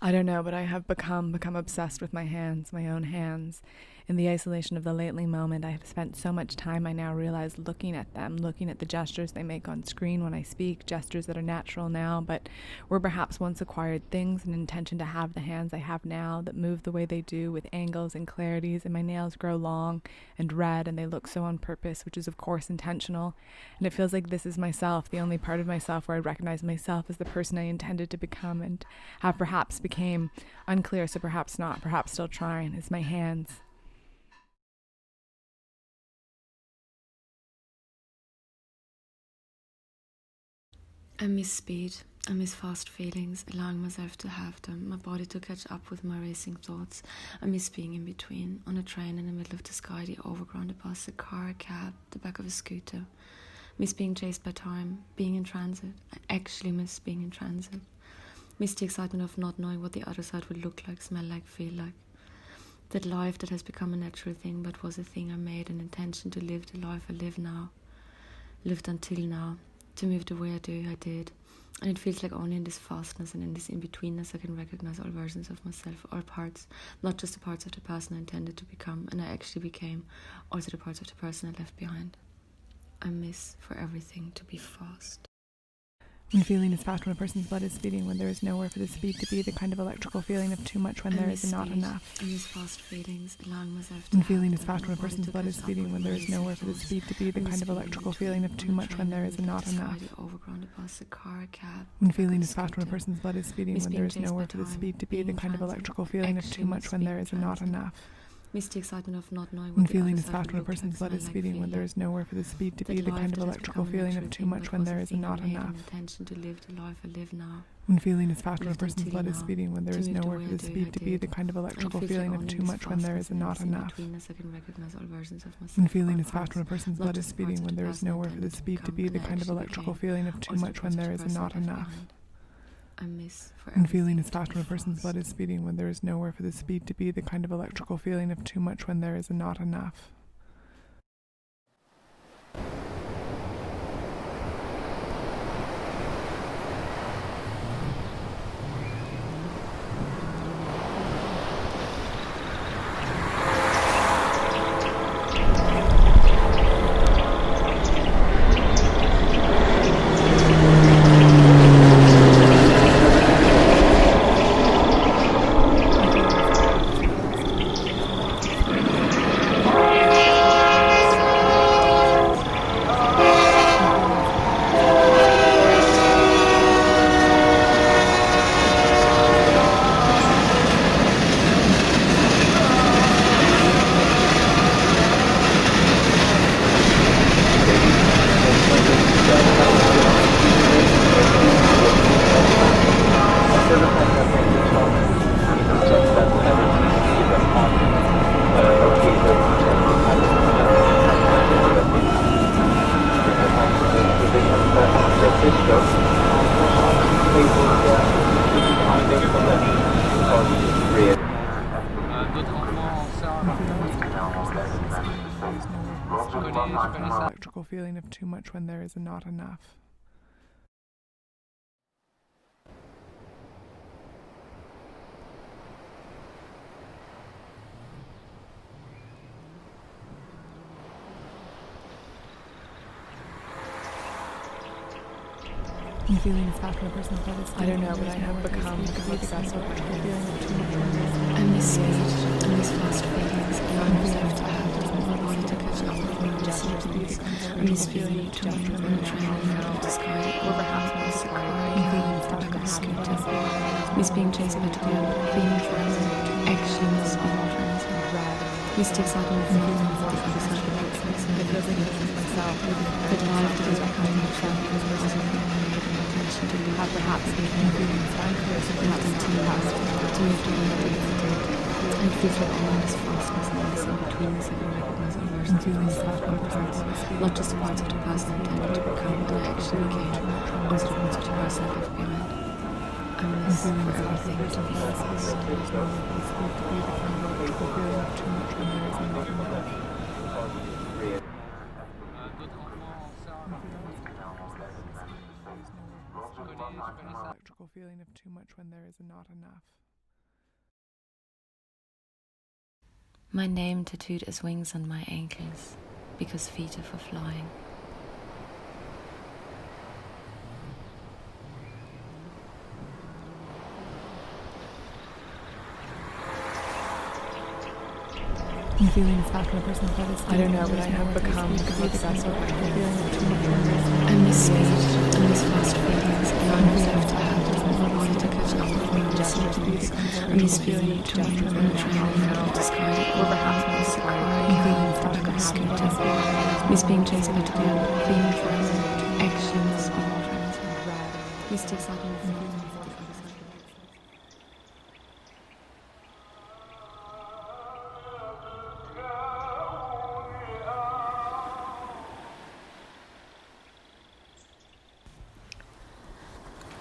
I don't know, but I have become obsessed with my hands, my own hands. In the isolation of the lately moment, I have spent so much time I now realize looking at them, looking at the gestures they make on screen when I speak, gestures that are natural now, but were perhaps once acquired things, an intention to have the hands I have now that move the way they do with angles and clarities, and my nails grow long and red, and they look so on purpose, which is of course intentional. And it feels like this is myself, the only part of myself where I recognize myself as the person I intended to become and have perhaps became. Unclear, so perhaps not, perhaps still trying, is my hands. I miss speed. I miss fast feelings, allowing myself to have them, my body to catch up with my racing thoughts. I miss being in between, on a train in the middle of the sky, the overground, the bus, a car, a cab, the back of a scooter. Miss being chased by time, being in transit. I actually miss being in transit. Miss the excitement of not knowing what the other side would look like, smell like, feel like. That life that has become a natural thing, but was a thing I made an intention to live the life I live now. Lived until now. To move the way I do, I did. And it feels like only in this fastness and in this in-betweenness I can recognize all versions of myself, all parts, not just the parts of the person I intended to become and I actually became, also the parts of the person I left behind. I miss for everything to be fast. When feeling is fast, when a person's blood is speeding, when there is nowhere for the speed to be, the kind of electrical feeling of too much when there is not enough. I miss fast feelings, allowing myself to When feeling is fast, when a person's blood is speeding, when there is nowhere for the speed to be, the kind of electrical feeling of too much when there is not enough. When feeling is fast, when a person's blood is speeding, when there is nowhere for the speed to be, the kind of electrical feeling of too much when there is not enough. Miss the excitement of not knowing when feeling is fast, when a person's blood is speeding, when there is nowhere for the speed to be, the kind of electrical feeling of too much when there is not enough. To live the life I live now. When feeling is fast, when a person's blood is speeding, when there is nowhere for the speed to be, the kind of electrical feeling of too much when there is not enough. When feeling is fast, when a person's blood is speeding, when there is nowhere for the speed to be, the kind of electrical feeling of too much when there is not enough. When feeling is fast, when a person's blood is speeding, when there is nowhere for the speed to be, the kind of electrical feeling of too much when there is not enough. Electrical feeling of too much when there is not enough. When feeling is fast, when a person's blood is speeding, I don't know, but I have become obsessed with electrical feeling of too much when there is not enough. I miss speed, I miss fast feelings, allowing myself to have them, my body to catch up with my racing thoughts. I miss feeling too much when a train in the middle of the sky, or perhaps not a car, the back of a scooter. Miss being chased by time, being in transit, actually miss being in transit. Miss the excitement of feeling what the other side would look like, It feels like this is myself. that life that has become a natural thing, but was a thing I made an intention to live. Have perhaps been feeling unclear, so perhaps Until past. to move the way I did. And it feels like all this fastness and this in-betweenness I can recognize all versions of myself, all parts, not just the parts of the person I intended to become and I actually became, also the parts of the person I left behind. I miss for everything to be fast. Electrical feeling of too much when there is not enough. My name tattooed as wings on my ankles, because feet are for flying. I'm feeling this back in the personal photos. I don't know, but I have become obsessed with my feeling of too much conversing. I miss speed, I miss fast feelings, allowing myself to have this my body to catch up with my resting thoughts. I miss being in between, on a train in the middle of the sky, or perhaps on a car, like a scooter. Miss being chased by time, being frozen, actions being frozen. Miss the excitement of feeling.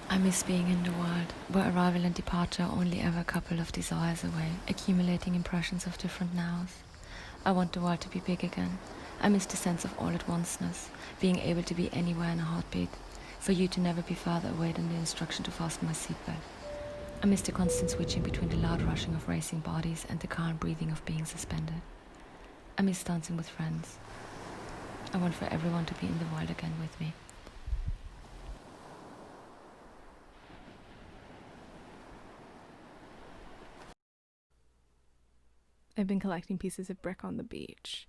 I miss being in the world, where arrival and departure are only ever a couple of desires away, accumulating impressions of different nows. I want the world to be big again. I miss the sense of all-at-onceness, being able to be anywhere in a heartbeat, for you to never be further away than the instruction to fasten my seatbelt. I miss the constant switching between the loud rushing of racing bodies and the calm breathing of being suspended. I miss dancing with friends. I want for everyone to be in the world again with me. I've been collecting pieces of brick on the beach.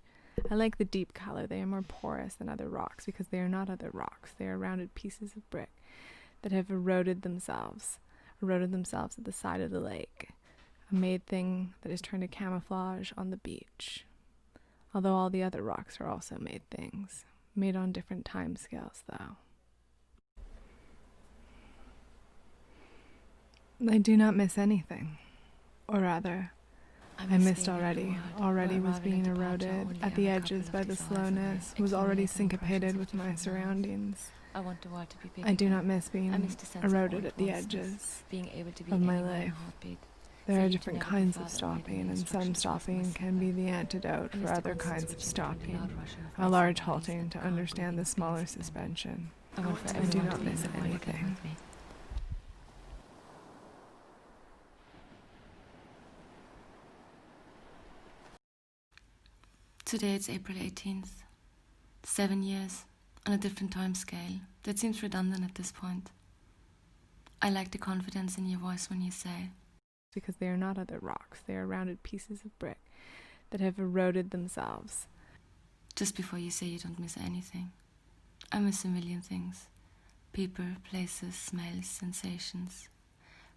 I like the deep color. They are more porous than other rocks because they are not other rocks. They are rounded pieces of brick that have eroded themselves at the side of the lake. A made thing that is trying to camouflage on the beach. Although all the other rocks are also made things, made on different time scales though. I do not miss anything, or rather, I missed already was being eroded at the edges by the slowness, was already syncopated with my surroundings. I want the world to be big. I do not miss being eroded at the edges of my life. There are different kinds of stopping, and some stopping can be the antidote for other kinds of stopping. A large halting to understand the smaller suspension. I do not miss anything. Today it's April 18th. 7 years, on a different time scale. That seems redundant at this point. I like the confidence in your voice when you say, because they are not other rocks, they are rounded pieces of brick that have eroded themselves. Just before you say you don't miss anything. I miss a million things. People, places, smells, sensations.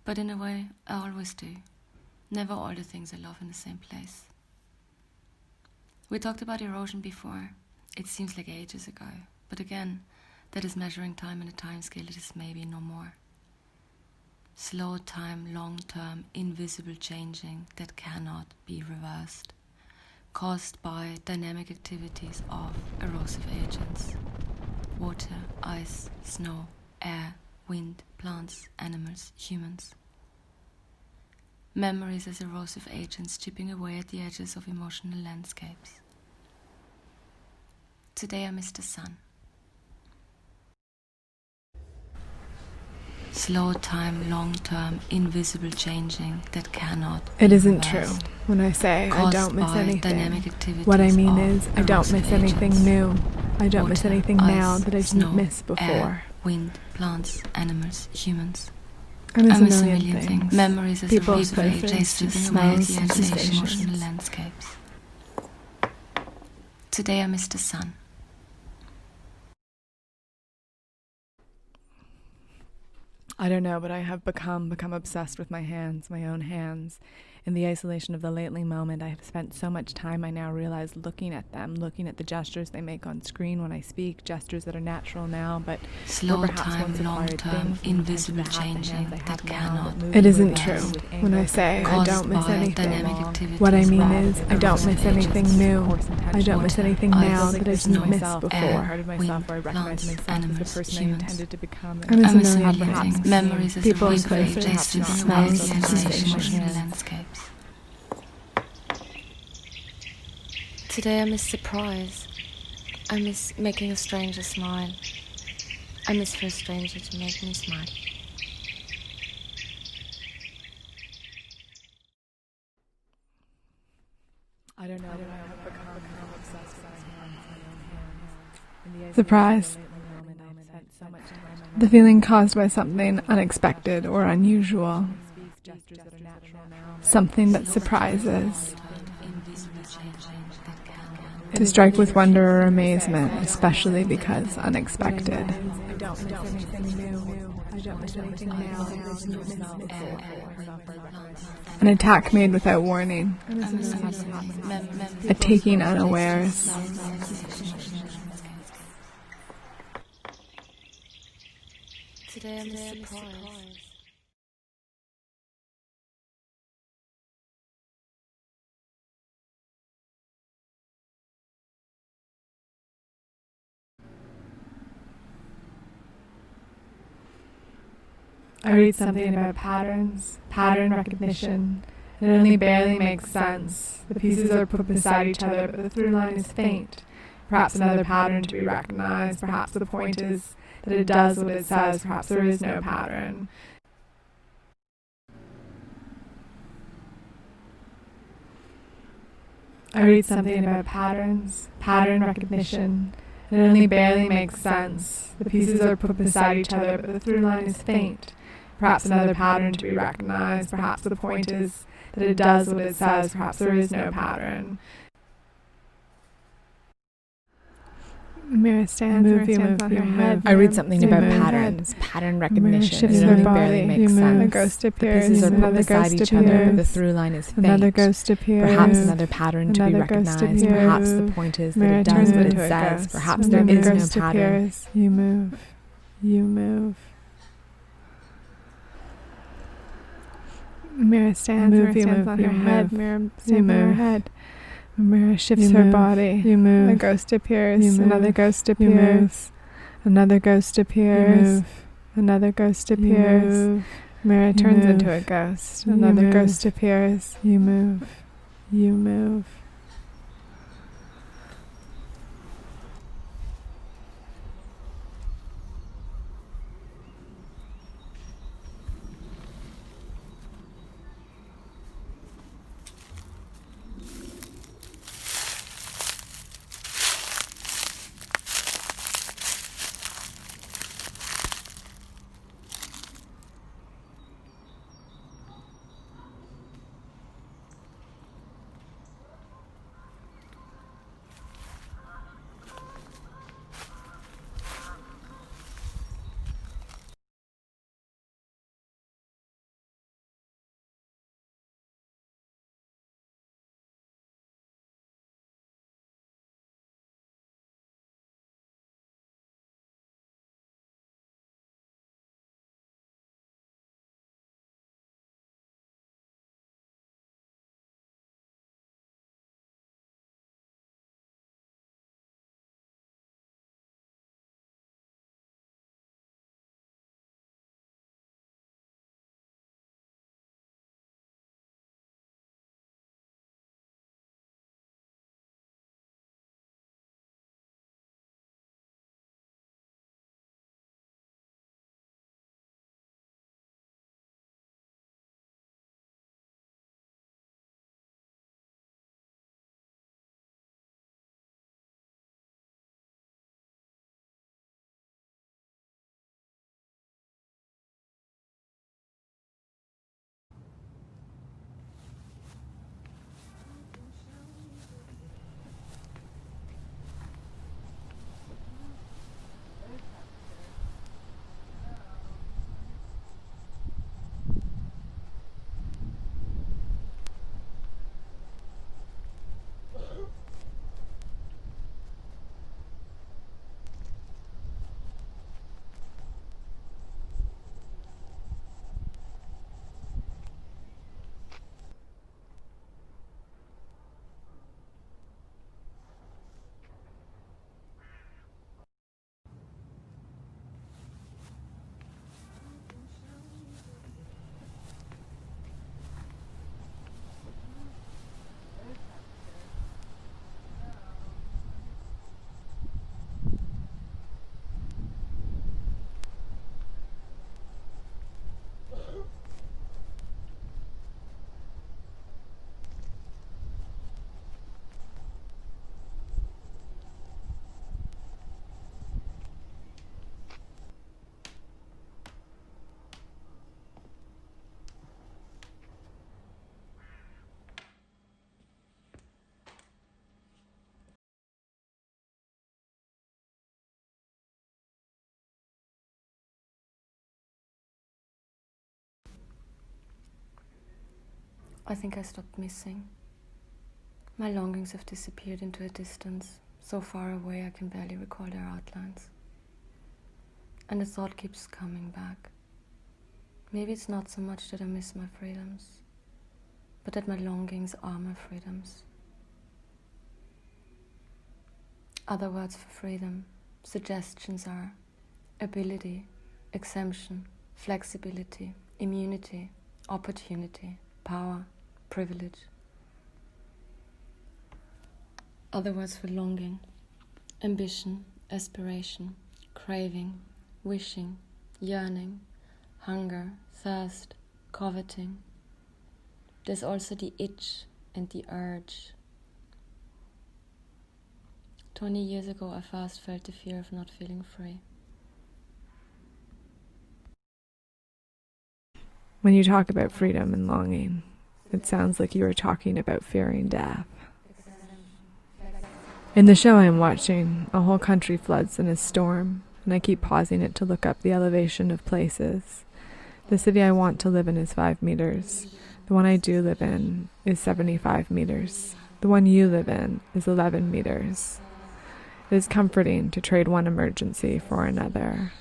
But in a way, I always do. Never all the things I love in the same place. We talked about erosion before. It seems like ages ago. But again, that is measuring time in a time scale that is maybe no more. Slow time, long term, invisible changing that cannot be reversed. Caused by dynamic activities of erosive agents. Water, ice, snow, air, wind, plants, animals, humans. Memories as erosive agents chipping away at the edges of emotional landscapes. Today I miss the sun. Slow time, long term, invisible changing that cannot It be isn't reversed. true when I say I don't miss anything. What I mean is I don't miss anything new. I don't miss anything now that I didn't miss before. Air, wind, plants, animals, humans. I miss a million things. Memories as People, erosive places, agents, smells, sensations, sensations. emotional landscapes. Today I miss the sun. I don't know, but I have become obsessed with my hands, my own hands. In the isolation of the lately moment, I have spent so much time I now realize looking at them, looking at the gestures they make on screen when I speak, gestures that are natural now, but Slow were perhaps time, once long acquired term, things, and invisible the hands changing I have that now cannot move be It isn't reversed. true when I say I Caused don't miss by anything. dynamic activities What I mean of is I don't miss erosive anything agents. new. I don't miss anything Ice, now that I didn't miss snow, before. air, Part of myself wind, where I recognize plants, myself as animals, the person humans. I intended to become. I miss a million perhaps things. Memories as people, erosive places, agents, smells, chipping away at the sensations. edges of emotional landscapes. Today I miss surprise. I miss making a stranger smile. I miss for a stranger to make me smile. I don't know, but I have become obsessed with my hands, my own hands. Surprise. The feeling caused by something unexpected or unusual. Something that surprises. To strike with wonder or amazement, especially because unexpected. An attack made without warning. A taking unawares. Today I'm surprised. I read something about patterns, pattern recognition. It only barely makes sense. The pieces are put beside each other, but the through line is faint. Perhaps another pattern to be recognized. Perhaps the point is that it does what it says. Perhaps there is no pattern. I read something about patterns, pattern recognition. It only barely makes sense. The pieces are put beside each other, but the through line is faint. Perhaps another pattern to be recognized. Perhaps the point is that it does what it says. Perhaps there is no pattern. Mira stands on her head. I read something about patterns, pattern recognition. It only barely makes sense. A ghost appears. The pieces are put beside each other, but the through line is faint. Another ghost appears. Perhaps another pattern to be recognized. Perhaps the point is that it does what it says. Perhaps there is no pattern. You move. You move. Mira stands on her head. Mira stands on her head. Mira shifts her body. You move. A ghost appears. Another ghost appears. Another ghost appears. Another ghost appears. Mira turns into a ghost. Another ghost appears. You move. You move. I think I stopped missing. My longings have disappeared into a distance, so far away I can barely recall their outlines. And the thought keeps coming back. Maybe it's not so much that I miss my freedoms, but that my longings are my freedoms. Other words for freedom, suggestions are ability, exemption, flexibility, immunity, opportunity, power, privilege. Other words for longing, ambition, aspiration, craving, wishing, yearning, hunger, thirst, coveting. There's also the itch and the urge. 20 years ago, I first felt the fear of not feeling free. When you talk about freedom and longing, it sounds like you are talking about fearing death. In the show I am watching, a whole country floods in a storm, and I keep pausing it to look up the elevation of places. The city I want to live in is 5 meters. The one I do live in is 75 meters. The one you live in is 11 meters. It is comforting to trade one emergency for another.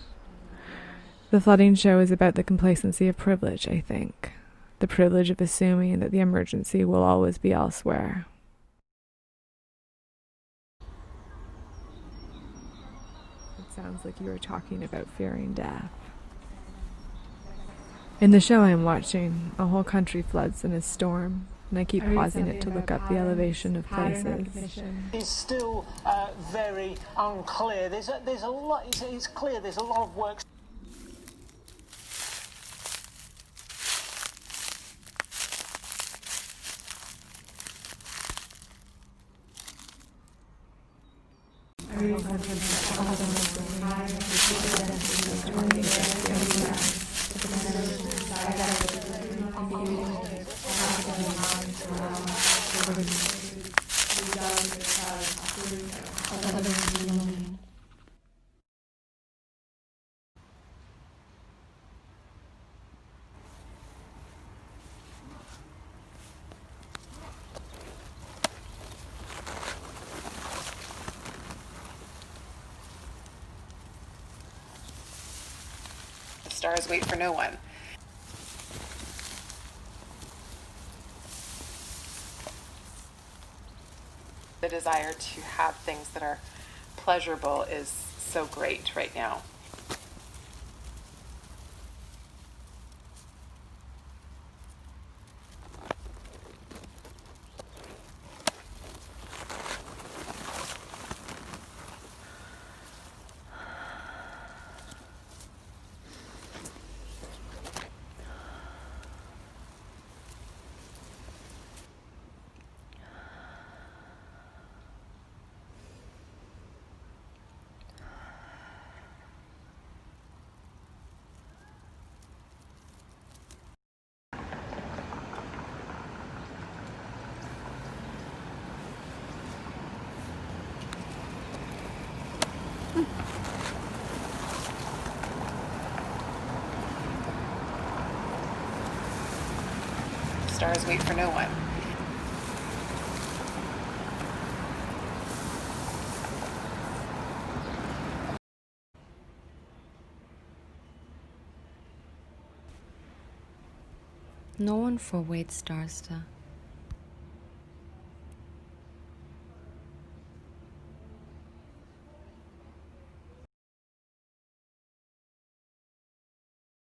The flooding show is about the complacency of privilege, I think. The privilege of assuming that the emergency will always be elsewhere. It sounds like you are talking about fearing death. In the show I am watching, a whole country floods in a storm, and I keep pausing it to look up the elevation of places. It's still very unclear. There's a lot. It's clear there's a lot of work. Stars wait for no one. The desire to have things that are pleasurable is so great right now. Stars wait for no one. No one forwaits Starster.